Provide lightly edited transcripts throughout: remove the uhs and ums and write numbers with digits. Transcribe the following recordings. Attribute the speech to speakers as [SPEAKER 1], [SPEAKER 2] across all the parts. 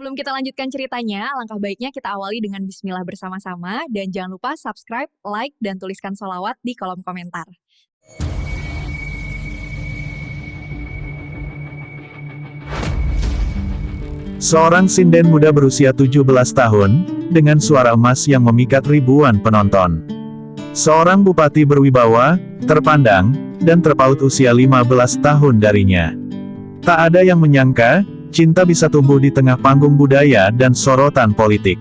[SPEAKER 1] Sebelum kita lanjutkan ceritanya, alangkah baiknya kita awali dengan bismillah bersama-sama, dan jangan lupa subscribe, like, dan tuliskan sholawat di kolom komentar.
[SPEAKER 2] Seorang sinden muda berusia 17 tahun, dengan suara emas yang memikat ribuan penonton. Seorang bupati berwibawa, terpandang, dan terpaut usia 15 tahun darinya. Tak ada yang menyangka, cinta bisa tumbuh di tengah panggung budaya dan sorotan politik.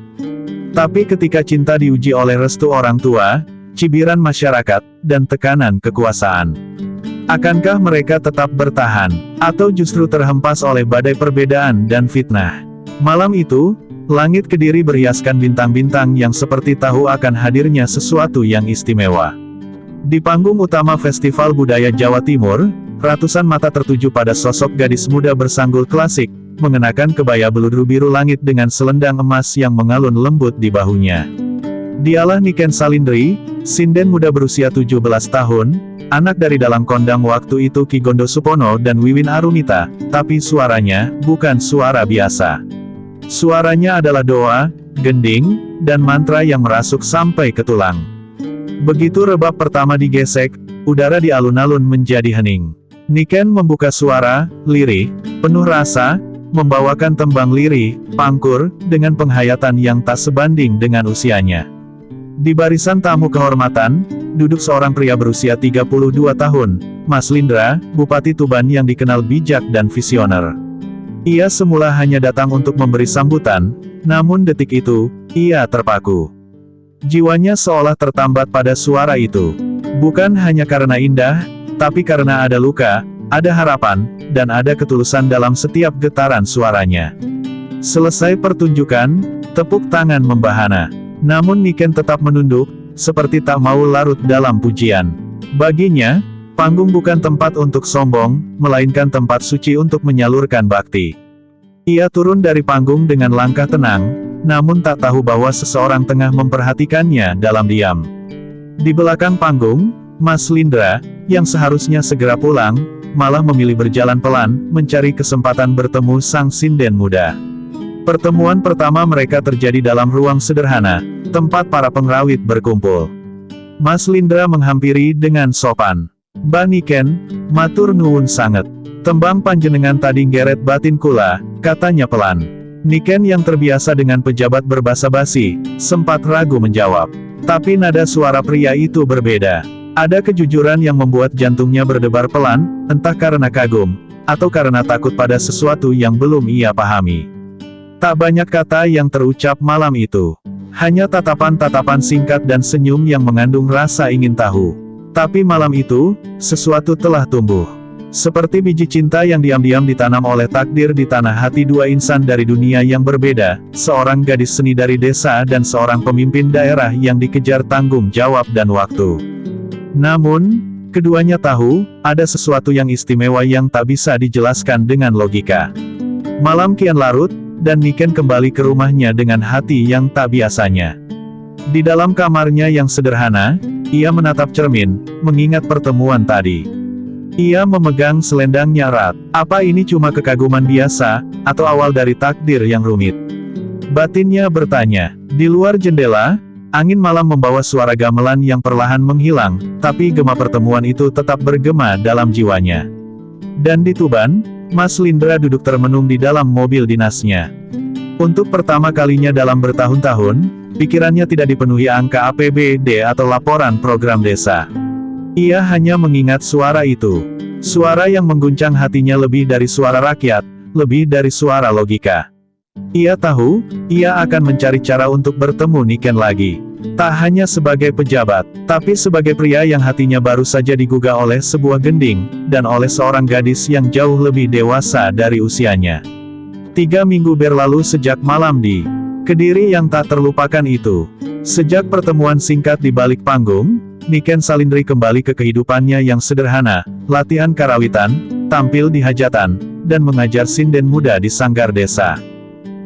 [SPEAKER 2] Tapi ketika cinta diuji oleh restu orang tua, cibiran masyarakat, dan tekanan kekuasaan, akankah mereka tetap bertahan, atau justru terhempas oleh badai perbedaan dan fitnah? Malam itu, langit Kediri berhiaskan bintang-bintang yang seperti tahu akan hadirnya sesuatu yang istimewa. Di panggung utama Festival Budaya Jawa Timur, ratusan mata tertuju pada sosok gadis muda bersanggul klasik, mengenakan kebaya beludru biru langit dengan selendang emas yang mengalun lembut di bahunya. Dialah Niken Salindri, sinden muda berusia 17 tahun, anak dari dalang kondang waktu itu Ki Gondo Supono dan Wiwin Arumita, tapi suaranya bukan suara biasa. Suaranya adalah doa, gending, dan mantra yang merasuk sampai ke tulang. Begitu rebab pertama digesek, udara di alun-alun menjadi hening. Niken membuka suara, lirih, penuh rasa, membawakan tembang lirih, pangkur, dengan penghayatan yang tak sebanding dengan usianya. Di barisan tamu kehormatan, duduk seorang pria berusia 32 tahun, Mas Lindra, Bupati Tuban yang dikenal bijak dan visioner. Ia semula hanya datang untuk memberi sambutan, namun detik itu, ia terpaku. Jiwanya seolah tertambat pada suara itu. Bukan hanya karena indah, tapi karena ada luka, ada harapan, dan ada ketulusan dalam setiap getaran suaranya. Selesai pertunjukan, tepuk tangan membahana. Namun Niken tetap menunduk, seperti tak mau larut dalam pujian. Baginya, panggung bukan tempat untuk sombong, melainkan tempat suci untuk menyalurkan bakti. Ia turun dari panggung dengan langkah tenang, namun tak tahu bahwa seseorang tengah memperhatikannya dalam diam. Di belakang panggung, Mas Lindra, yang seharusnya segera pulang, malah memilih berjalan pelan, mencari kesempatan bertemu sang sinden muda. Pertemuan pertama mereka terjadi dalam ruang sederhana, tempat para pengrawit berkumpul. Mas Lindra menghampiri dengan sopan. "Mbak Niken, matur nuwun sanget. Tembang panjenengan tadi ngeret batin kula," katanya pelan. Niken yang terbiasa dengan pejabat berbasa-basi, sempat ragu menjawab. Tapi nada suara pria itu berbeda. Ada kejujuran yang membuat jantungnya berdebar pelan, entah karena kagum, atau karena takut pada sesuatu yang belum ia pahami. Tak banyak kata yang terucap malam itu. Hanya tatapan-tatapan singkat dan senyum yang mengandung rasa ingin tahu. Tapi malam itu, sesuatu telah tumbuh. Seperti biji cinta yang diam-diam ditanam oleh takdir di tanah hati dua insan dari dunia yang berbeda, seorang gadis seni dari desa dan seorang pemimpin daerah yang dikejar tanggung jawab dan waktu. Namun, keduanya tahu, ada sesuatu yang istimewa yang tak bisa dijelaskan dengan logika. Malam kian larut, dan Niken kembali ke rumahnya dengan hati yang tak biasanya. Di dalam kamarnya yang sederhana, ia menatap cermin, mengingat pertemuan tadi. Ia memegang selendangnya erat. Apa ini cuma kekaguman biasa, atau awal dari takdir yang rumit? Batinnya bertanya. Di luar jendela, angin malam membawa suara gamelan yang perlahan menghilang, tapi gema pertemuan itu tetap bergema dalam jiwanya. Dan di Tuban, Mas Lindra duduk termenung di dalam mobil dinasnya. Untuk pertama kalinya dalam bertahun-tahun, pikirannya tidak dipenuhi angka APBD atau laporan program desa. Ia hanya mengingat suara itu. Suara yang mengguncang hatinya lebih dari suara rakyat, lebih dari suara logika. Ia tahu, ia akan mencari cara untuk bertemu Niken lagi. Tak hanya sebagai pejabat, tapi sebagai pria yang hatinya baru saja digugah oleh sebuah gending, dan oleh seorang gadis yang jauh lebih dewasa dari usianya. 3 minggu berlalu sejak malam di Kediri yang tak terlupakan itu. Sejak pertemuan singkat di balik panggung, Niken Salindri kembali ke kehidupannya yang sederhana, latihan karawitan, tampil di hajatan, dan mengajar sinden muda di sanggar desa.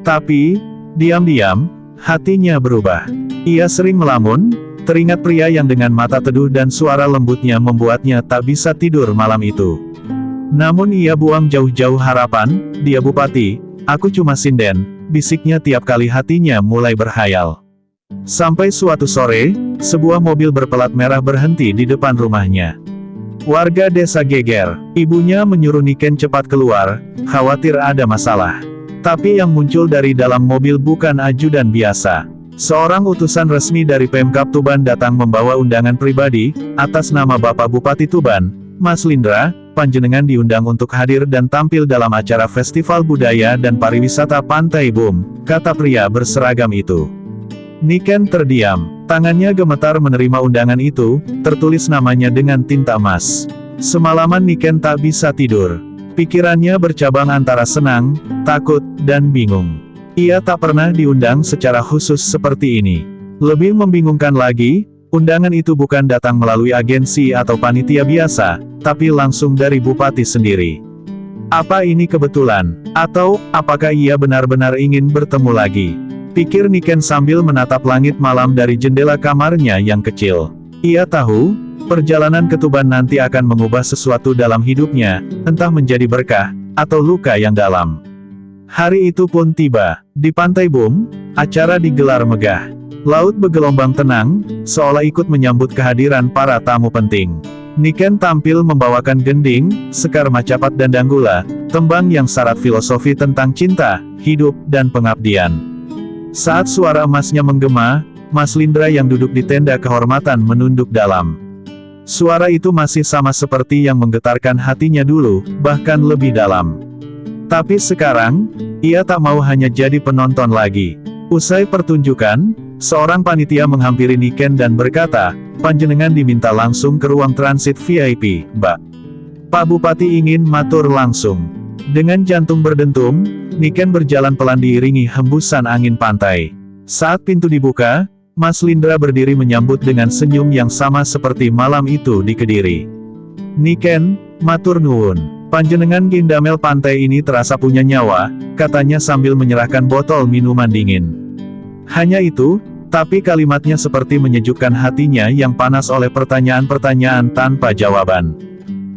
[SPEAKER 2] Tapi, diam-diam, hatinya berubah. Ia sering melamun, teringat pria yang dengan mata teduh dan suara lembutnya membuatnya tak bisa tidur malam itu. Namun ia buang jauh-jauh harapan, dia bupati, aku cuma sinden, bisiknya tiap kali hatinya mulai berhayal. Sampai suatu sore, sebuah mobil berpelat merah berhenti di depan rumahnya. Warga desa geger, ibunya menyuruh Niken cepat keluar, khawatir ada masalah. Tapi yang muncul dari dalam mobil bukan ajudan biasa. Seorang utusan resmi dari Pemkab Tuban datang membawa undangan pribadi, atas nama Bapak Bupati Tuban, Mas Lindra. Panjenengan diundang untuk hadir dan tampil dalam acara Festival Budaya dan Pariwisata Pantai Boom, kata pria berseragam itu. Niken terdiam, tangannya gemetar menerima undangan itu, tertulis namanya dengan tinta emas. Semalaman Niken tak bisa tidur. Pikirannya bercabang antara senang, takut, dan bingung. Ia tak pernah diundang secara khusus seperti ini. Lebih membingungkan lagi, undangan itu bukan datang melalui agensi atau panitia biasa, tapi langsung dari bupati sendiri. Apa ini kebetulan? Atau, apakah ia benar-benar ingin bertemu lagi? Pikir Niken sambil menatap langit malam dari jendela kamarnya yang kecil. Ia tahu, perjalanan ke Tuban nanti akan mengubah sesuatu dalam hidupnya, entah menjadi berkah, atau luka yang dalam. Hari itu pun tiba. Di Pantai Boom, acara digelar megah. Laut bergelombang tenang, seolah ikut menyambut kehadiran para tamu penting. Niken tampil membawakan gending, sekar macapat dan danggula, tembang yang syarat filosofi tentang cinta, hidup, dan pengabdian. Saat suara emasnya menggema, Mas Lindra yang duduk di tenda kehormatan menunduk dalam. Suara itu masih sama seperti yang menggetarkan hatinya dulu, bahkan lebih dalam. Tapi sekarang, ia tak mau hanya jadi penonton lagi. Usai pertunjukan, seorang panitia menghampiri Niken dan berkata, "Panjenengan diminta langsung ke ruang transit VIP, Mbak. Pak Bupati ingin matur langsung." Dengan jantung berdentum, Niken berjalan pelan diiringi hembusan angin pantai. Saat pintu dibuka, Mas Lindra berdiri menyambut dengan senyum yang sama seperti malam itu di Kediri. "Niken, matur nuwun. Panjenengan gendamel pantai ini terasa punya nyawa," katanya sambil menyerahkan botol minuman dingin. Hanya itu, tapi kalimatnya seperti menyejukkan hatinya yang panas oleh pertanyaan-pertanyaan tanpa jawaban.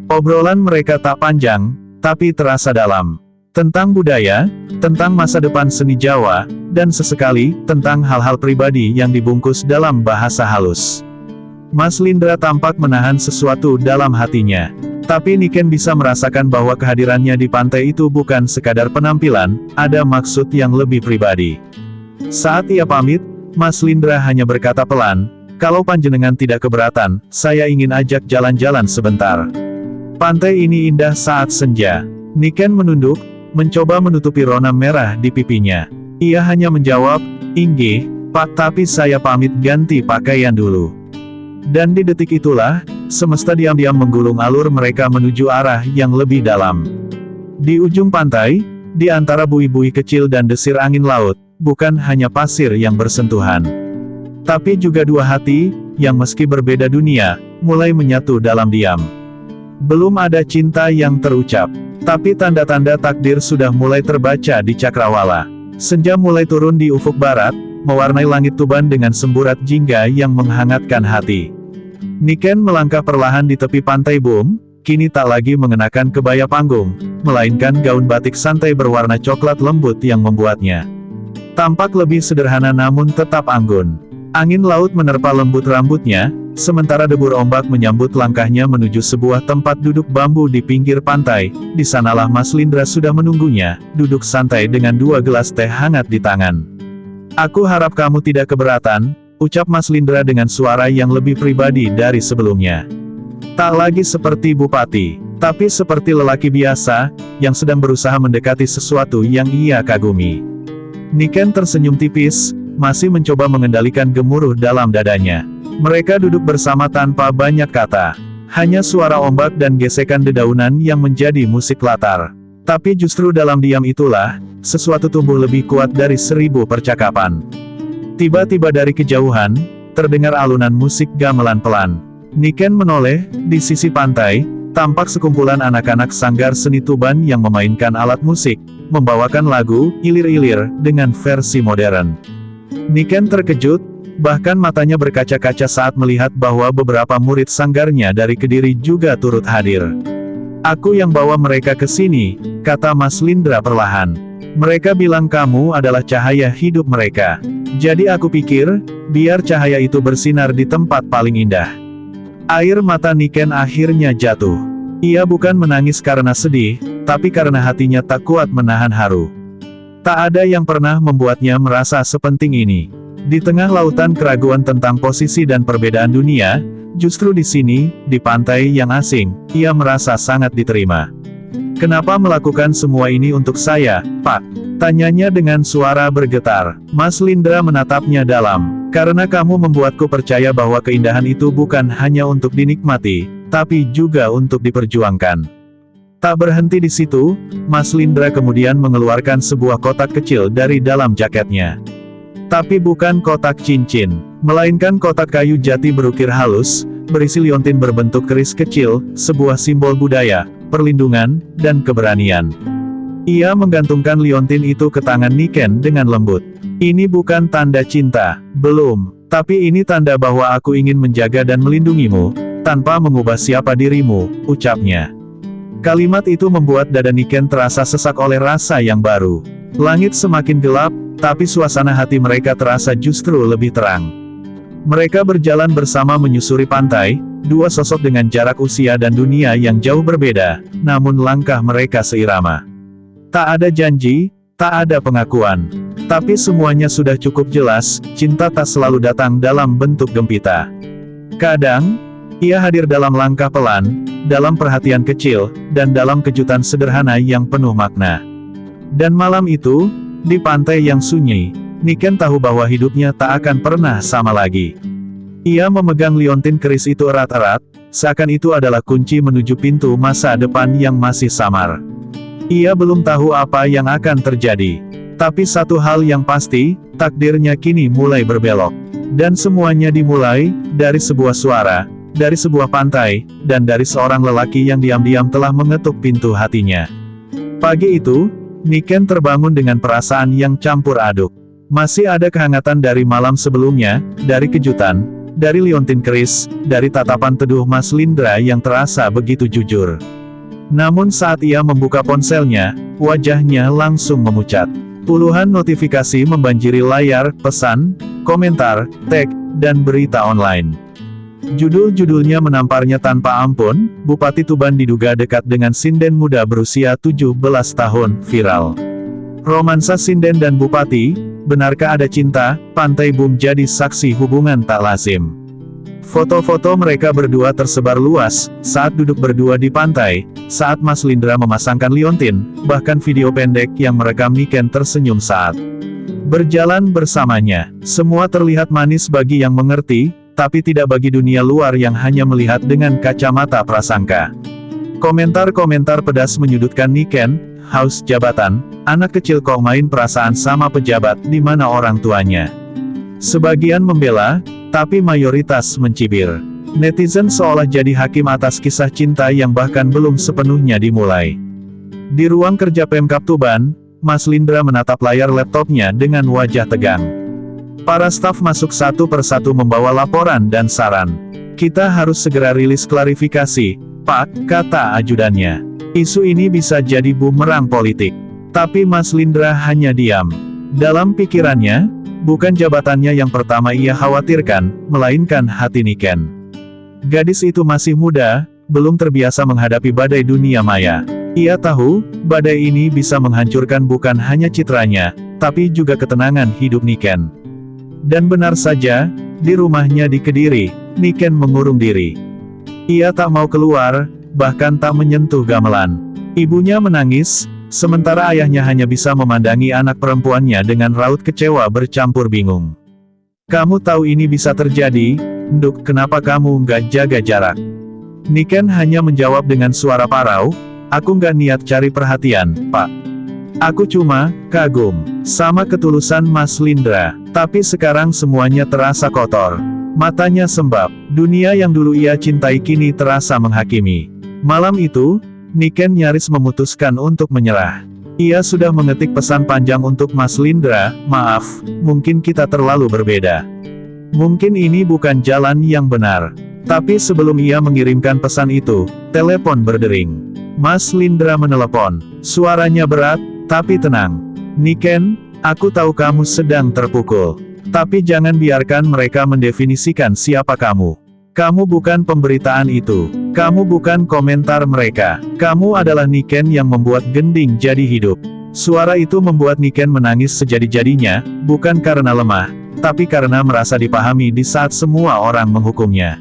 [SPEAKER 2] Obrolan mereka tak panjang, tapi terasa dalam. Tentang budaya, tentang masa depan seni Jawa, dan sesekali, tentang hal-hal pribadi yang dibungkus dalam bahasa halus. Mas Lindra tampak menahan sesuatu dalam hatinya. Tapi Niken bisa merasakan bahwa kehadirannya di pantai itu bukan sekadar penampilan, ada maksud yang lebih pribadi. Saat ia pamit, Mas Lindra hanya berkata pelan, "Kalau panjenengan tidak keberatan, saya ingin ajak jalan-jalan sebentar. Pantai ini indah saat senja." Niken menunduk, mencoba menutupi rona merah di pipinya. Ia hanya menjawab, "Inggih, Pak, tapi saya pamit ganti pakaian dulu." Dan di detik itulah, semesta diam-diam menggulung alur mereka menuju arah yang lebih dalam. Di ujung pantai, di antara buih-buih kecil dan desir angin laut, bukan hanya pasir yang bersentuhan, tapi juga dua hati, yang meski berbeda dunia, mulai menyatu dalam diam. Belum ada cinta yang terucap, tapi tanda-tanda takdir sudah mulai terbaca di cakrawala. Senja mulai turun di ufuk barat, mewarnai langit Tuban dengan semburat jingga yang menghangatkan hati. Niken melangkah perlahan di tepi Pantai Boom, kini tak lagi mengenakan kebaya panggung, melainkan gaun batik santai berwarna coklat lembut yang membuatnya tampak lebih sederhana namun tetap anggun. Angin laut menerpa lembut rambutnya, sementara debur ombak menyambut langkahnya menuju sebuah tempat duduk bambu di pinggir pantai. Di sanalah Mas Lindra sudah menunggunya, duduk santai dengan dua gelas teh hangat di tangan. "Aku harap kamu tidak keberatan," ucap Mas Lindra dengan suara yang lebih pribadi dari sebelumnya. Tak lagi seperti bupati, tapi seperti lelaki biasa, yang sedang berusaha mendekati sesuatu yang ia kagumi. Niken tersenyum tipis, masih mencoba mengendalikan gemuruh dalam dadanya. Mereka duduk bersama tanpa banyak kata. Hanya suara ombak dan gesekan dedaunan yang menjadi musik latar. Tapi justru dalam diam itulah, sesuatu tumbuh lebih kuat dari 1000 percakapan. Tiba-tiba dari kejauhan, terdengar alunan musik gamelan pelan. Niken menoleh, di sisi pantai, tampak sekumpulan anak-anak sanggar seni Tuban yang memainkan alat musik, membawakan lagu, ilir-ilir, dengan versi modern. Niken terkejut, bahkan matanya berkaca-kaca saat melihat bahwa beberapa murid sanggarnya dari Kediri juga turut hadir. "Aku yang bawa mereka ke sini," kata Mas Lindra perlahan. Mereka bilang kamu adalah cahaya hidup mereka. Jadi aku pikir, biar cahaya itu bersinar di tempat paling indah. Air mata Niken akhirnya jatuh. Ia bukan menangis karena sedih, tapi karena hatinya tak kuat menahan haru. Tak ada yang pernah membuatnya merasa sepenting ini. Di tengah lautan keraguan tentang posisi dan perbedaan dunia, justru di sini, di pantai yang asing, ia merasa sangat diterima. "Kenapa melakukan semua ini untuk saya, Pak?" tanyanya dengan suara bergetar. Mas Lindra menatapnya dalam. "Karena kamu membuatku percaya bahwa keindahan itu bukan hanya untuk dinikmati, tapi juga untuk diperjuangkan." Tak berhenti di situ, Mas Lindra kemudian mengeluarkan sebuah kotak kecil dari dalam jaketnya. Tapi bukan kotak cincin, melainkan kotak kayu jati berukir halus, berisi liontin berbentuk keris kecil, sebuah simbol budaya, perlindungan, dan keberanian. Ia menggantungkan liontin itu ke tangan Niken dengan lembut. "Ini bukan tanda cinta, belum, tapi ini tanda bahwa aku ingin menjaga dan melindungimu, tanpa mengubah siapa dirimu," ucapnya. Kalimat itu membuat dada Niken terasa sesak oleh rasa yang baru. Langit semakin gelap, tapi suasana hati mereka terasa justru lebih terang. Mereka berjalan bersama menyusuri pantai, dua sosok dengan jarak usia dan dunia yang jauh berbeda, namun langkah mereka seirama. Tak ada janji, tak ada pengakuan. Tapi semuanya sudah cukup jelas, cinta tak selalu datang dalam bentuk gempita. Kadang, ia hadir dalam langkah pelan, dalam perhatian kecil, dan dalam kejutan sederhana yang penuh makna. Dan malam itu, di pantai yang sunyi, Niken tahu bahwa hidupnya tak akan pernah sama lagi. Ia memegang liontin keris itu erat-erat, seakan itu adalah kunci menuju pintu masa depan yang masih samar. Ia belum tahu apa yang akan terjadi. Tapi satu hal yang pasti, takdirnya kini mulai berbelok. Dan semuanya dimulai, dari sebuah suara, dari sebuah pantai, dan dari seorang lelaki yang diam-diam telah mengetuk pintu hatinya. Pagi itu, Niken terbangun dengan perasaan yang campur aduk. Masih ada kehangatan dari malam sebelumnya, dari kejutan, dari liontin keris, dari tatapan teduh Mas Lindra yang terasa begitu jujur. Namun saat ia membuka ponselnya, wajahnya langsung memucat. Puluhan notifikasi membanjiri layar, pesan, komentar, tag, dan berita online. Judul-judulnya menamparnya tanpa ampun. Bupati Tuban diduga dekat dengan sinden muda berusia 17 tahun, viral. Romansa sinden dan bupati, benarkah ada cinta? Pantai Bum jadi saksi hubungan tak lazim. Foto-foto mereka berdua tersebar luas, saat duduk berdua di pantai, saat Mas Lindra memasangkan liontin, bahkan video pendek yang merekam Niken tersenyum saat berjalan bersamanya. Semua terlihat manis bagi yang mengerti, tapi tidak bagi dunia luar yang hanya melihat dengan kacamata prasangka. Komentar-komentar pedas menyudutkan Niken, haus jabatan, anak kecil kok main perasaan sama pejabat, di mana orang tuanya. Sebagian membela, tapi mayoritas mencibir. Netizen seolah jadi hakim atas kisah cinta yang bahkan belum sepenuhnya dimulai. Di ruang kerja Pemkab Tuban, Mas Lindra menatap layar laptopnya dengan wajah tegang. Para staf masuk satu persatu membawa laporan dan saran. "Kita harus segera rilis klarifikasi, Pak," kata ajudannya. "Isu ini bisa jadi bumerang politik." Tapi Mas Lindra hanya diam. Dalam pikirannya, bukan jabatannya yang pertama ia khawatirkan, melainkan hati Niken. Gadis itu masih muda, belum terbiasa menghadapi badai dunia maya. Ia tahu, badai ini bisa menghancurkan bukan hanya citranya, tapi juga ketenangan hidup Niken. Dan benar saja, di rumahnya di Kediri, Niken mengurung diri. Ia tak mau keluar, bahkan tak menyentuh gamelan. Ibunya menangis, sementara ayahnya hanya bisa memandangi anak perempuannya dengan raut kecewa bercampur bingung. "Kamu tahu ini bisa terjadi, Nduk, kenapa kamu nggak jaga jarak?" Niken hanya menjawab dengan suara parau, "Aku nggak niat cari perhatian, Pak. Aku cuma kagum sama ketulusan Mas Lindra." Tapi sekarang semuanya terasa kotor. Matanya sembab. Dunia yang dulu ia cintai kini terasa menghakimi. Malam itu, Niken nyaris memutuskan untuk menyerah. Ia sudah mengetik pesan panjang untuk Mas Lindra, "Maaf, mungkin kita terlalu berbeda. Mungkin ini bukan jalan yang benar." Tapi sebelum ia mengirimkan pesan itu, telepon berdering. Mas Lindra menelepon. Suaranya berat, tapi tenang. Niken, aku tahu kamu sedang terpukul. Tapi jangan biarkan mereka mendefinisikan siapa kamu. Kamu bukan pemberitaan itu. Kamu bukan komentar mereka. Kamu adalah Niken yang membuat Gending jadi hidup. Suara itu membuat Niken menangis sejadi-jadinya, bukan karena lemah, tapi karena merasa dipahami di saat semua orang menghukumnya.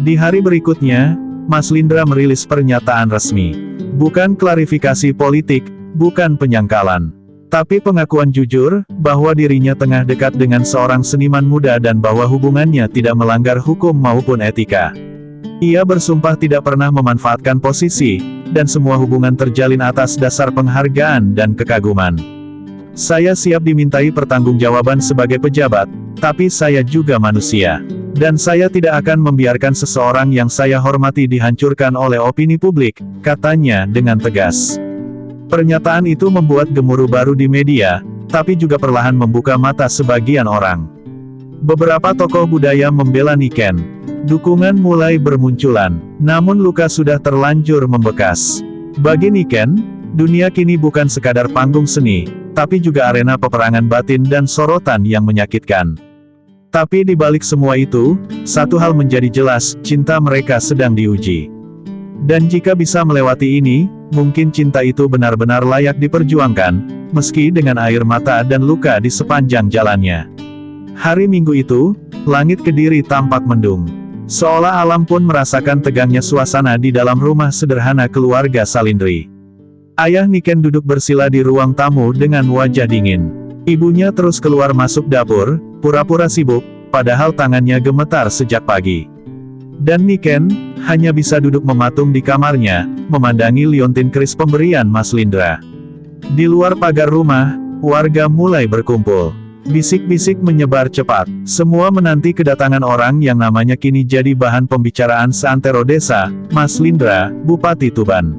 [SPEAKER 2] Di hari berikutnya, Mas Lindra merilis pernyataan resmi. Bukan klarifikasi politik, bukan penyangkalan. Tapi pengakuan jujur, bahwa dirinya tengah dekat dengan seorang seniman muda dan bahwa hubungannya tidak melanggar hukum maupun etika. Ia bersumpah tidak pernah memanfaatkan posisi, dan semua hubungan terjalin atas dasar penghargaan dan kekaguman. Saya siap dimintai pertanggungjawaban sebagai pejabat, tapi saya juga manusia. Dan saya tidak akan membiarkan seseorang yang saya hormati dihancurkan oleh opini publik, katanya dengan tegas. Pernyataan itu membuat gemuruh baru di media, tapi juga perlahan membuka mata sebagian orang. Beberapa tokoh budaya membela Niken. Dukungan mulai bermunculan, namun luka sudah terlanjur membekas. Bagi Niken, dunia kini bukan sekadar panggung seni, tapi juga arena peperangan batin dan sorotan yang menyakitkan. Tapi di balik semua itu, satu hal menjadi jelas, cinta mereka sedang diuji. Dan jika bisa melewati ini, mungkin cinta itu benar-benar layak diperjuangkan, meski dengan air mata dan luka di sepanjang jalannya. Hari Minggu itu, langit Kediri tampak mendung. Seolah alam pun merasakan tegangnya suasana di dalam rumah sederhana keluarga Salindri. Ayah Niken duduk bersila di ruang tamu dengan wajah dingin. Ibunya terus keluar masuk dapur, pura-pura sibuk, padahal tangannya gemetar sejak pagi. Dan Niken hanya bisa duduk mematung di kamarnya, memandangi liontin keris pemberian Mas Lindra. Di luar pagar rumah, warga mulai berkumpul. Bisik-bisik menyebar cepat. Semua menanti kedatangan orang yang namanya kini jadi bahan pembicaraan seantero desa, Mas Lindra, Bupati Tuban.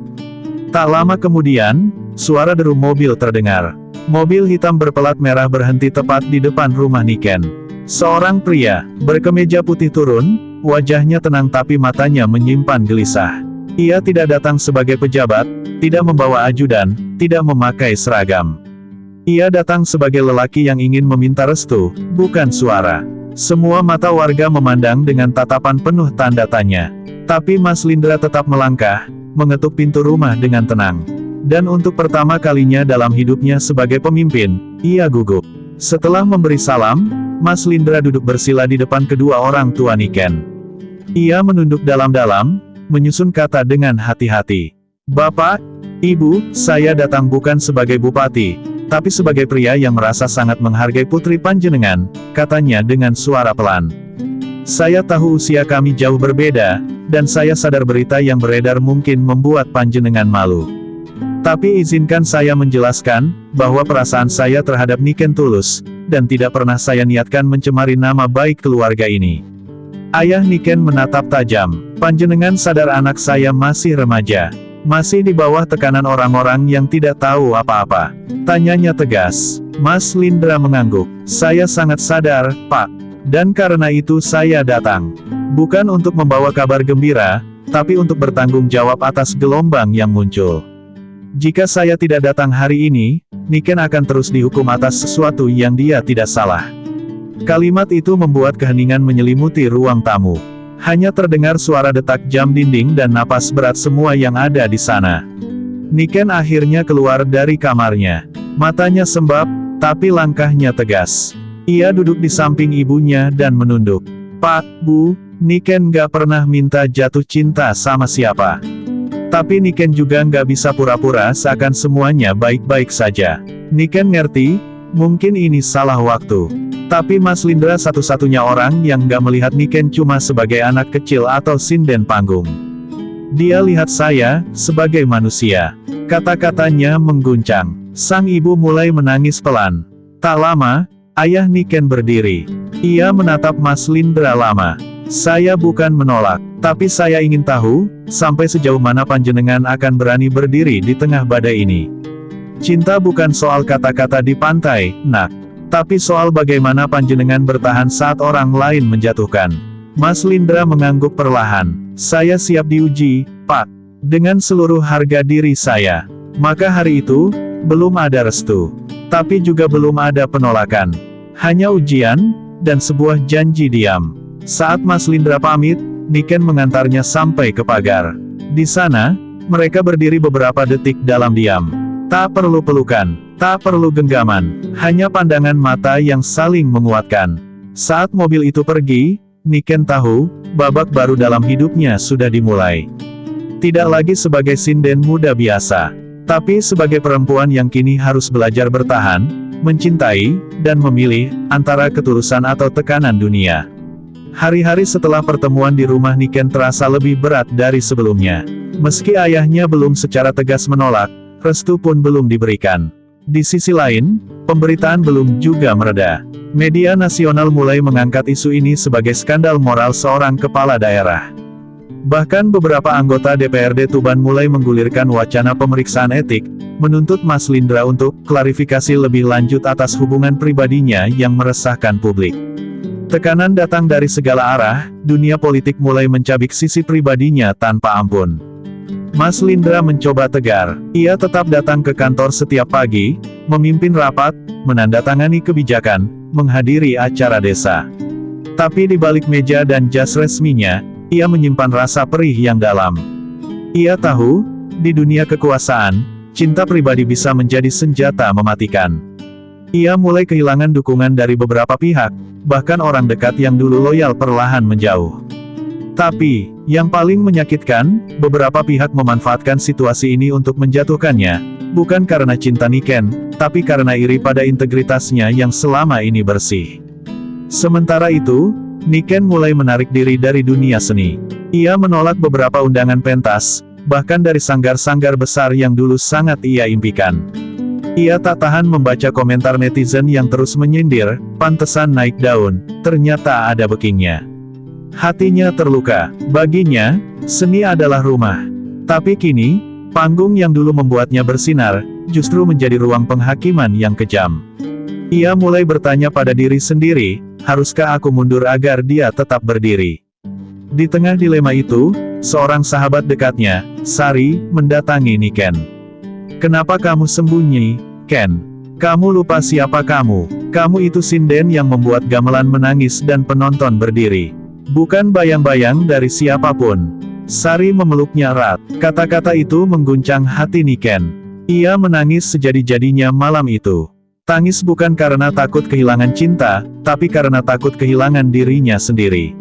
[SPEAKER 2] Tak lama kemudian, suara deru mobil terdengar. Mobil hitam berpelat merah berhenti tepat di depan rumah Niken. Seorang pria berkemeja putih turun. Wajahnya tenang tapi matanya menyimpan gelisah. Ia tidak datang sebagai pejabat, tidak membawa ajudan, tidak memakai seragam. Ia datang sebagai lelaki yang ingin meminta restu, bukan suara. Semua mata warga memandang dengan tatapan penuh tanda tanya. Tapi Mas Lindra tetap melangkah, mengetuk pintu rumah dengan tenang. Dan untuk pertama kalinya dalam hidupnya sebagai pemimpin, ia gugup. Setelah memberi salam, Mas Lindra duduk bersila di depan kedua orang tua Niken. Ia menunduk dalam-dalam, menyusun kata dengan hati-hati. Bapak, Ibu, saya datang bukan sebagai bupati, tapi sebagai pria yang merasa sangat menghargai putri panjenengan, katanya dengan suara pelan. Saya tahu usia kami jauh berbeda, dan saya sadar berita yang beredar mungkin membuat panjenengan malu. Tapi izinkan saya menjelaskan, bahwa perasaan saya terhadap Niken tulus, dan tidak pernah saya niatkan mencemari nama baik keluarga ini. Ayah Niken menatap tajam. Panjenengan sadar anak saya masih remaja. Masih di bawah tekanan orang-orang yang tidak tahu apa-apa. Tanyanya tegas. Mas Lindra mengangguk. Saya sangat sadar, Pak. Dan karena itu saya datang. Bukan untuk membawa kabar gembira, tapi untuk bertanggung jawab atas gelombang yang muncul. Jika saya tidak datang hari ini, Niken akan terus dihukum atas sesuatu yang dia tidak salah. Kalimat itu membuat keheningan menyelimuti ruang tamu. Hanya terdengar suara detak jam dinding dan napas berat semua yang ada di sana. Niken akhirnya keluar dari kamarnya. Matanya sembab, tapi langkahnya tegas. Ia duduk di samping ibunya dan menunduk. Pak, Bu, Niken gak pernah minta jatuh cinta sama siapa. Tapi Niken juga nggak bisa pura-pura seakan semuanya baik-baik saja. Niken ngerti, mungkin ini salah waktu. Tapi Mas Lindra satu-satunya orang yang nggak melihat Niken cuma sebagai anak kecil atau sinden panggung. Dia lihat saya, sebagai manusia. Kata-katanya mengguncang. Sang ibu mulai menangis pelan. Tak lama, ayah Niken berdiri. Ia menatap Mas Lindra lama. Saya bukan menolak, tapi saya ingin tahu, sampai sejauh mana panjenengan akan berani berdiri di tengah badai ini. Cinta bukan soal kata-kata di pantai, Nak. Tapi soal bagaimana panjenengan bertahan saat orang lain menjatuhkan. Mas Lindra mengangguk perlahan. Saya siap diuji, Pak. Dengan seluruh harga diri saya. Maka hari itu, belum ada restu. Tapi juga belum ada penolakan. Hanya ujian, dan sebuah janji diam. Saat Mas Lindra pamit, Niken mengantarnya sampai ke pagar. Di sana, mereka berdiri beberapa detik dalam diam. Tak perlu pelukan, tak perlu genggaman, hanya pandangan mata yang saling menguatkan. Saat mobil itu pergi, Niken tahu, babak baru dalam hidupnya sudah dimulai. Tidak lagi sebagai sinden muda biasa, tapi sebagai perempuan yang kini harus belajar bertahan, mencintai, dan memilih, antara ketulusan atau tekanan dunia. Hari-hari setelah pertemuan di rumah Niken terasa lebih berat dari sebelumnya. Meski ayahnya belum secara tegas menolak, restu pun belum diberikan. Di sisi lain, pemberitaan belum juga mereda. Media nasional mulai mengangkat isu ini sebagai skandal moral seorang kepala daerah. Bahkan beberapa anggota DPRD Tuban mulai menggulirkan wacana pemeriksaan etik, menuntut Mas Lindra untuk klarifikasi lebih lanjut atas hubungan pribadinya yang meresahkan publik. Tekanan datang dari segala arah, dunia politik mulai mencabik sisi pribadinya tanpa ampun. Mas Lindra mencoba tegar, ia tetap datang ke kantor setiap pagi, memimpin rapat, menandatangani kebijakan, menghadiri acara desa. Tapi di balik meja dan jas resminya, ia menyimpan rasa perih yang dalam. Ia tahu, di dunia kekuasaan, cinta pribadi bisa menjadi senjata mematikan. Ia mulai kehilangan dukungan dari beberapa pihak, bahkan orang dekat yang dulu loyal perlahan menjauh. Tapi, yang paling menyakitkan, beberapa pihak memanfaatkan situasi ini untuk menjatuhkannya, bukan karena cinta Niken, tapi karena iri pada integritasnya yang selama ini bersih. Sementara itu, Niken mulai menarik diri dari dunia seni. Ia menolak beberapa undangan pentas, bahkan dari sanggar-sanggar besar yang dulu sangat ia impikan. Ia tak tahan membaca komentar netizen yang terus menyindir, pantesan naik daun, ternyata ada bekingnya. Hatinya terluka. Baginya, seni adalah rumah. Tapi kini, panggung yang dulu membuatnya bersinar, justru menjadi ruang penghakiman yang kejam. Ia mulai bertanya pada diri sendiri, haruskah aku mundur agar dia tetap berdiri? Di tengah dilema itu, seorang sahabat dekatnya, Sari, mendatangi Niken. Kenapa kamu sembunyi, Ken? Kamu lupa siapa kamu? Kamu itu sinden yang membuat gamelan menangis dan penonton berdiri. Bukan bayang-bayang dari siapapun. Sari memeluknya erat. Kata-kata itu mengguncang hati Niken. Ia menangis sejadi-jadinya malam itu. Tangis bukan karena takut kehilangan cinta, tapi karena takut kehilangan dirinya sendiri.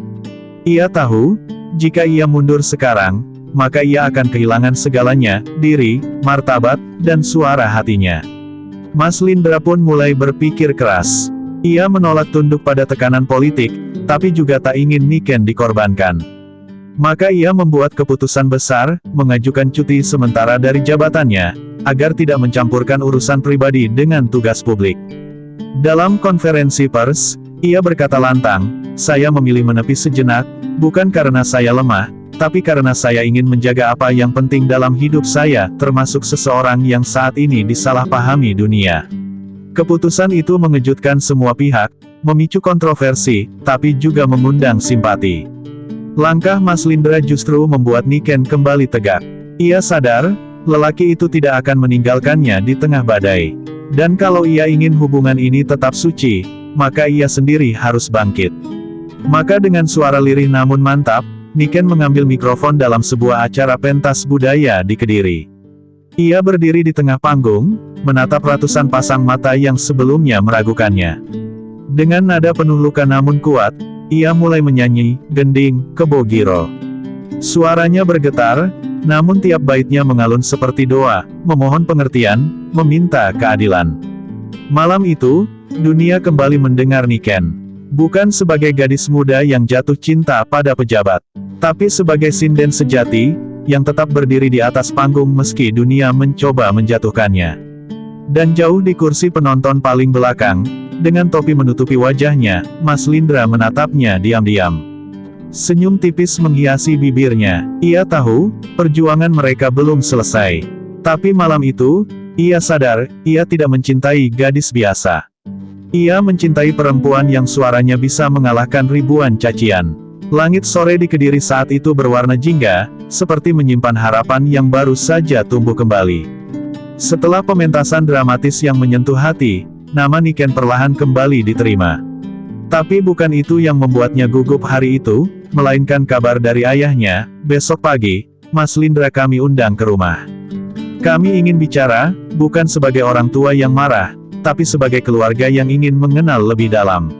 [SPEAKER 2] Ia tahu, jika ia mundur sekarang, maka ia akan kehilangan segalanya, diri, martabat, dan suara hatinya. Mas Lindra pun mulai berpikir keras. Ia menolak tunduk pada tekanan politik, tapi juga tak ingin Niken dikorbankan. Maka ia membuat keputusan besar, mengajukan cuti sementara dari jabatannya, agar tidak mencampurkan urusan pribadi dengan tugas publik. Dalam konferensi pers, ia berkata lantang, saya memilih menepi sejenak, bukan karena saya lemah, tapi karena saya ingin menjaga apa yang penting dalam hidup saya, termasuk seseorang yang saat ini disalahpahami dunia. Keputusan itu mengejutkan semua pihak, memicu kontroversi, tapi juga mengundang simpati. Langkah Mas Lindra justru membuat Niken kembali tegak. Ia sadar, lelaki itu tidak akan meninggalkannya di tengah badai. Dan kalau ia ingin hubungan ini tetap suci, maka ia sendiri harus bangkit. Maka dengan suara lirih namun mantap, Niken mengambil mikrofon dalam sebuah acara pentas budaya di Kediri. Ia berdiri di tengah panggung, menatap ratusan pasang mata yang sebelumnya meragukannya. Dengan nada penuh luka namun kuat, ia mulai menyanyi, Gending, Kebo Giro. Suaranya bergetar, namun tiap baitnya mengalun seperti doa, memohon pengertian, meminta keadilan. Malam itu, dunia kembali mendengar Niken. Bukan sebagai gadis muda yang jatuh cinta pada pejabat, tapi sebagai sinden sejati, yang tetap berdiri di atas panggung meski dunia mencoba menjatuhkannya. Dan jauh di kursi penonton paling belakang, dengan topi menutupi wajahnya, Mas Lindra menatapnya diam-diam. Senyum tipis menghiasi bibirnya. Ia tahu, perjuangan mereka belum selesai. Tapi malam itu, ia sadar, ia tidak mencintai gadis biasa. Ia mencintai perempuan yang suaranya bisa mengalahkan ribuan cacian. Langit sore di Kediri saat itu berwarna jingga, seperti menyimpan harapan yang baru saja tumbuh kembali. Setelah pementasan dramatis yang menyentuh hati, nama Niken perlahan kembali diterima. Tapi bukan itu yang membuatnya gugup hari itu, melainkan kabar dari ayahnya. Besok pagi, Mas Lindra kami undang ke rumah. Kami ingin bicara, bukan sebagai orang tua yang marah, tapi sebagai keluarga yang ingin mengenal lebih dalam.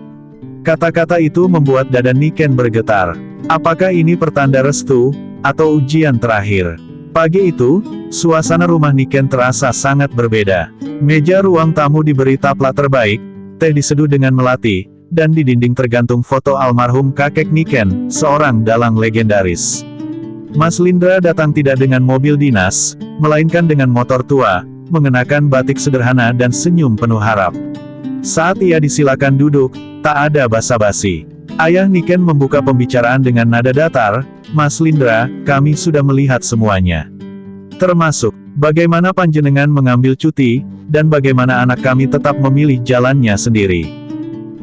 [SPEAKER 2] Kata-kata itu membuat dada Niken bergetar. Apakah ini pertanda restu, atau ujian terakhir? Pagi itu, suasana rumah Niken terasa sangat berbeda. Meja ruang tamu diberi taplak terbaik, teh diseduh dengan melati, dan di dinding tergantung foto almarhum kakek Niken, seorang dalang legendaris. Mas Lindra datang tidak dengan mobil dinas, melainkan dengan motor tua, mengenakan batik sederhana dan senyum penuh harap. Saat ia disilakan duduk, tak ada basa-basi. Ayah Niken membuka pembicaraan dengan nada datar, Mas Lindra, kami sudah melihat semuanya. Termasuk, bagaimana panjenengan mengambil cuti, dan bagaimana anak kami tetap memilih jalannya sendiri.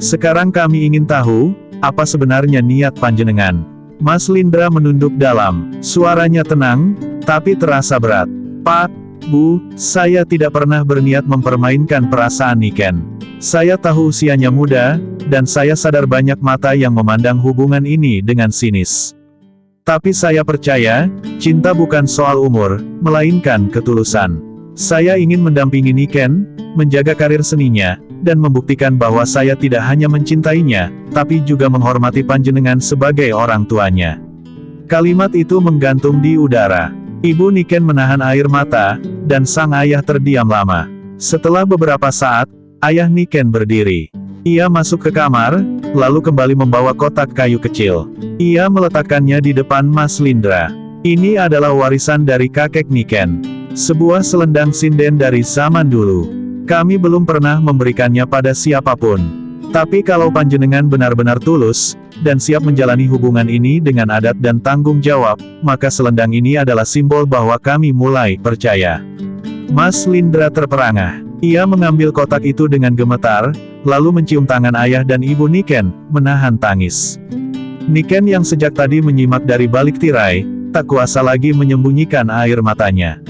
[SPEAKER 2] Sekarang kami ingin tahu, apa sebenarnya niat panjenengan? Mas Lindra menunduk dalam, suaranya tenang, tapi terasa berat. Pak, Bu, saya tidak pernah berniat mempermainkan perasaan Niken. Saya tahu usianya muda, dan saya sadar banyak mata yang memandang hubungan ini dengan sinis. Tapi saya percaya, cinta bukan soal umur, melainkan ketulusan. Saya ingin mendampingi Niken, menjaga karir seninya, dan membuktikan bahwa saya tidak hanya mencintainya, tapi juga menghormati panjenengan sebagai orang tuanya. Kalimat itu menggantung di udara. Ibu Niken menahan air mata, dan sang ayah terdiam lama. Setelah beberapa saat, ayah Niken berdiri. Ia masuk ke kamar, lalu kembali membawa kotak kayu kecil. Ia meletakkannya di depan Mas Lindra. Ini adalah warisan dari kakek Niken. Sebuah selendang sinden dari zaman dulu. Kami belum pernah memberikannya pada siapapun. Tapi kalau panjenengan benar-benar tulus, dan siap menjalani hubungan ini dengan adat dan tanggung jawab, maka selendang ini adalah simbol bahwa kami mulai percaya. Mas Lindra terperangah. Ia mengambil kotak itu dengan gemetar, lalu mencium tangan ayah dan ibu Niken, menahan tangis. Niken yang sejak tadi menyimak dari balik tirai, tak kuasa lagi menyembunyikan air matanya.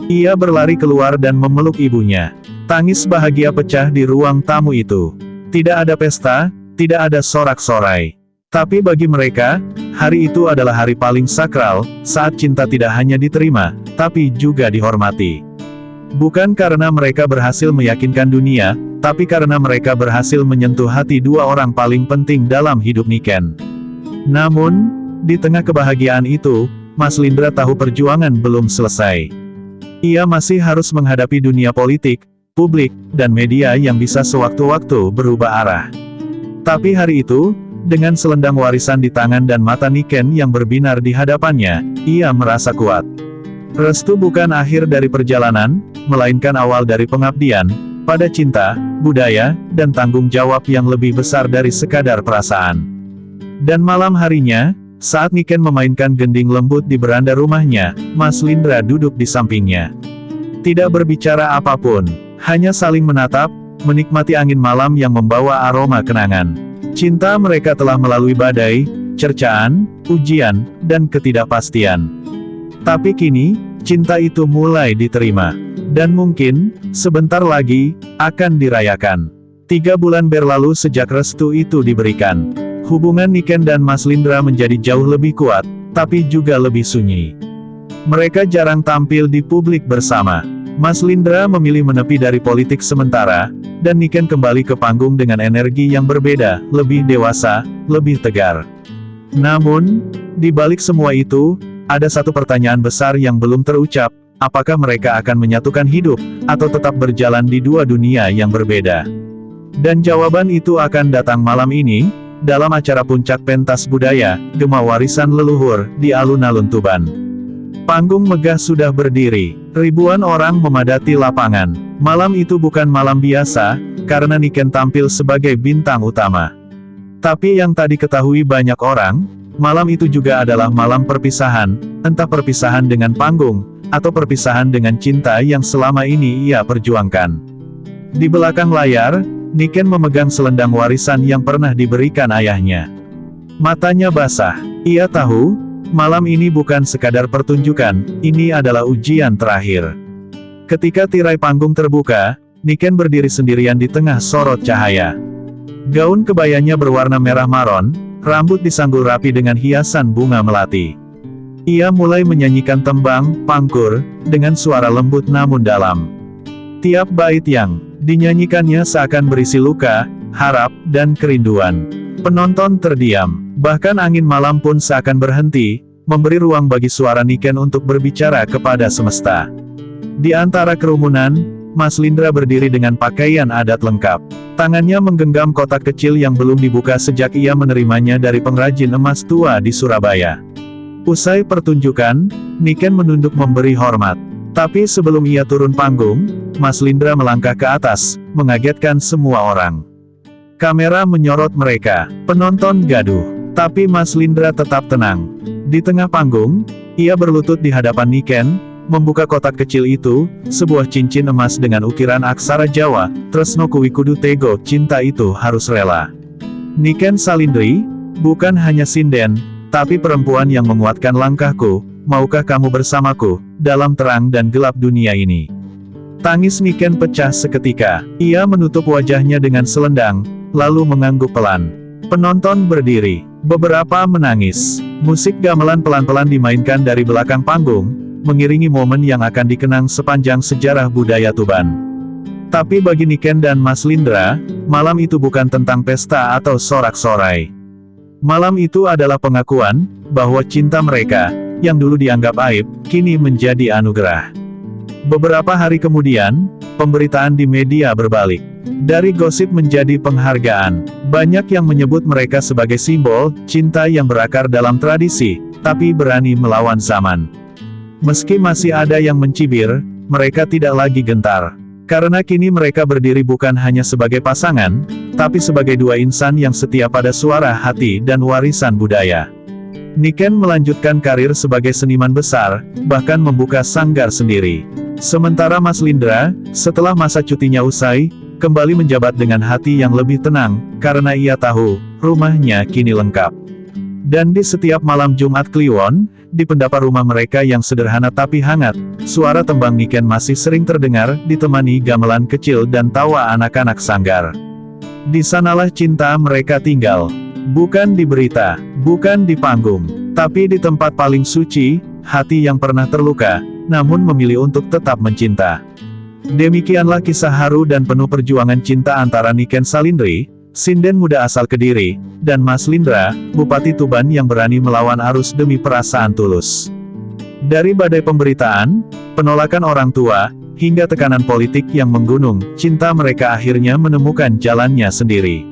[SPEAKER 2] Ia berlari keluar dan memeluk ibunya. Tangis bahagia pecah di ruang tamu itu. Tidak ada pesta, tidak ada sorak-sorai. Tapi bagi mereka, hari itu adalah hari paling sakral, saat cinta tidak hanya diterima, tapi juga dihormati. Bukan karena mereka berhasil meyakinkan dunia, tapi karena mereka berhasil menyentuh hati dua orang paling penting dalam hidup Niken. Namun, di tengah kebahagiaan itu, Mas Lindra tahu perjuangan belum selesai. Ia masih harus menghadapi dunia politik, publik, dan media yang bisa sewaktu-waktu berubah arah. Tapi hari itu, dengan selendang warisan di tangan dan mata Niken yang berbinar di hadapannya, ia merasa kuat. Restu bukan akhir dari perjalanan, melainkan awal dari pengabdian, pada cinta, budaya, dan tanggung jawab yang lebih besar dari sekadar perasaan. Dan malam harinya, saat Niken memainkan gending lembut di beranda rumahnya, Mas Lindra duduk di sampingnya. Tidak berbicara apapun, hanya saling menatap, menikmati angin malam yang membawa aroma kenangan. Cinta mereka telah melalui badai, cercaan, ujian, dan ketidakpastian. Tapi kini, cinta itu mulai diterima. Dan mungkin, sebentar lagi, akan dirayakan. 3 bulan berlalu sejak restu itu diberikan. Hubungan Niken dan Mas Lindra menjadi jauh lebih kuat, tapi juga lebih sunyi. Mereka jarang tampil di publik bersama. Mas Lindra memilih menepi dari politik sementara, dan Niken kembali ke panggung dengan energi yang berbeda, lebih dewasa, lebih tegar. Namun, di balik semua itu, ada satu pertanyaan besar yang belum terucap, apakah mereka akan menyatukan hidup, atau tetap berjalan di dua dunia yang berbeda? Dan jawaban itu akan datang malam ini, dalam acara puncak pentas budaya, Gema Warisan Leluhur, di Alun-Alun Tuban. Panggung megah sudah berdiri, ribuan orang memadati lapangan. Malam itu bukan malam biasa, karena Niken tampil sebagai bintang utama. Tapi yang tadi ketahui banyak orang, malam itu juga adalah malam perpisahan, entah perpisahan dengan panggung, atau perpisahan dengan cinta yang selama ini ia perjuangkan. Di belakang layar, Niken memegang selendang warisan yang pernah diberikan ayahnya. Matanya basah, ia tahu, malam ini bukan sekadar pertunjukan, ini adalah ujian terakhir. Ketika tirai panggung terbuka, Niken berdiri sendirian di tengah sorot cahaya. Gaun kebayanya berwarna merah maron, rambut disanggul rapi dengan hiasan bunga melati. Ia mulai menyanyikan tembang, pangkur, dengan suara lembut namun dalam. Tiap bait yang dinyanyikannya seakan berisi luka, harap, dan kerinduan. Penonton terdiam, bahkan angin malam pun seakan berhenti, memberi ruang bagi suara Niken untuk berbicara kepada semesta. Di antara kerumunan, Mas Lindra berdiri dengan pakaian adat lengkap. Tangannya menggenggam kotak kecil yang belum dibuka sejak ia menerimanya dari pengrajin emas tua di Surabaya. Usai pertunjukan, Niken menunduk memberi hormat. Tapi sebelum ia turun panggung, Mas Lindra melangkah ke atas, mengagetkan semua orang. Kamera menyorot mereka, penonton gaduh. Tapi Mas Lindra tetap tenang. Di tengah panggung, ia berlutut di hadapan Niken, membuka kotak kecil itu, sebuah cincin emas dengan ukiran aksara Jawa, Tresno kuwi kudu tego, cinta itu harus rela. Niken Salindri, bukan hanya sinden, tapi perempuan yang menguatkan langkahku, maukah kamu bersamaku, dalam terang dan gelap dunia ini. Tangis Niken pecah seketika, ia menutup wajahnya dengan selendang, lalu mengangguk pelan. Penonton berdiri, beberapa menangis. Musik gamelan pelan-pelan dimainkan dari belakang panggung, mengiringi momen yang akan dikenang sepanjang sejarah budaya Tuban. Tapi bagi Niken dan Mas Lindra, malam itu bukan tentang pesta atau sorak-sorai. Malam itu adalah pengakuan, bahwa cinta mereka, yang dulu dianggap aib, kini menjadi anugerah. Beberapa hari kemudian, pemberitaan di media berbalik. Dari gosip menjadi penghargaan. Banyak yang menyebut mereka sebagai simbol cinta yang berakar dalam tradisi, tapi berani melawan zaman. Meski masih ada yang mencibir, mereka tidak lagi gentar. Karena kini mereka berdiri bukan hanya sebagai pasangan, tapi sebagai dua insan yang setia pada suara hati dan warisan budaya. Niken melanjutkan karir sebagai seniman besar, bahkan membuka sanggar sendiri. Sementara Mas Lindra, setelah masa cutinya usai, kembali menjabat dengan hati yang lebih tenang, karena ia tahu, rumahnya kini lengkap. Dan di setiap malam Jumat Kliwon, di pendapa rumah mereka yang sederhana tapi hangat, suara tembang Niken masih sering terdengar, ditemani gamelan kecil dan tawa anak-anak sanggar. Di sanalah cinta mereka tinggal. Bukan di berita, bukan di panggung, tapi di tempat paling suci, hati yang pernah terluka, namun memilih untuk tetap mencinta. Demikianlah kisah haru dan penuh perjuangan cinta antara Niken Salindri, sinden muda asal Kediri, dan Mas Lindra, Bupati Tuban yang berani melawan arus demi perasaan tulus. Dari badai pemberitaan, penolakan orang tua, hingga tekanan politik yang menggunung, cinta mereka akhirnya menemukan jalannya sendiri.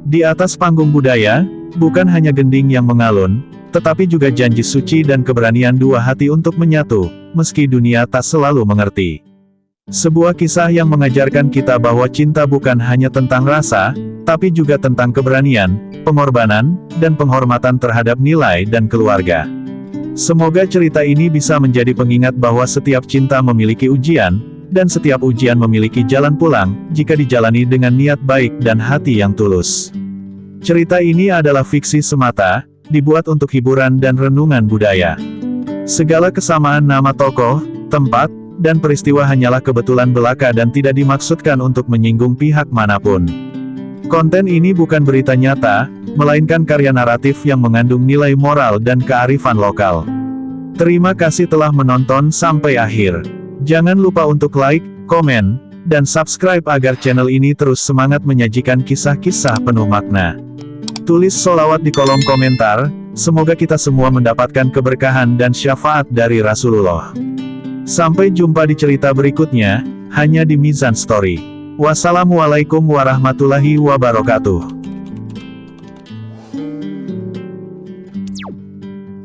[SPEAKER 2] Di atas panggung budaya, bukan hanya gending yang mengalun, tetapi juga janji suci dan keberanian dua hati untuk menyatu, meski dunia tak selalu mengerti. Sebuah kisah yang mengajarkan kita bahwa cinta bukan hanya tentang rasa, tapi juga tentang keberanian, pengorbanan, dan penghormatan terhadap nilai dan keluarga. Semoga cerita ini bisa menjadi pengingat bahwa setiap cinta memiliki ujian, dan setiap ujian memiliki jalan pulang, jika dijalani dengan niat baik dan hati yang tulus. Cerita ini adalah fiksi semata, dibuat untuk hiburan dan renungan budaya. Segala kesamaan nama tokoh, tempat, dan peristiwa hanyalah kebetulan belaka dan tidak dimaksudkan untuk menyinggung pihak manapun. Konten ini bukan berita nyata, melainkan karya naratif yang mengandung nilai moral dan kearifan lokal. Terima kasih telah menonton sampai akhir. Jangan lupa untuk like, komen, dan subscribe agar channel ini terus semangat menyajikan kisah-kisah penuh makna. Tulis sholawat di kolom komentar, semoga kita semua mendapatkan keberkahan dan syafaat dari Rasulullah. Sampai jumpa di cerita berikutnya, hanya di Mizan Story. Wassalamualaikum warahmatullahi wabarakatuh.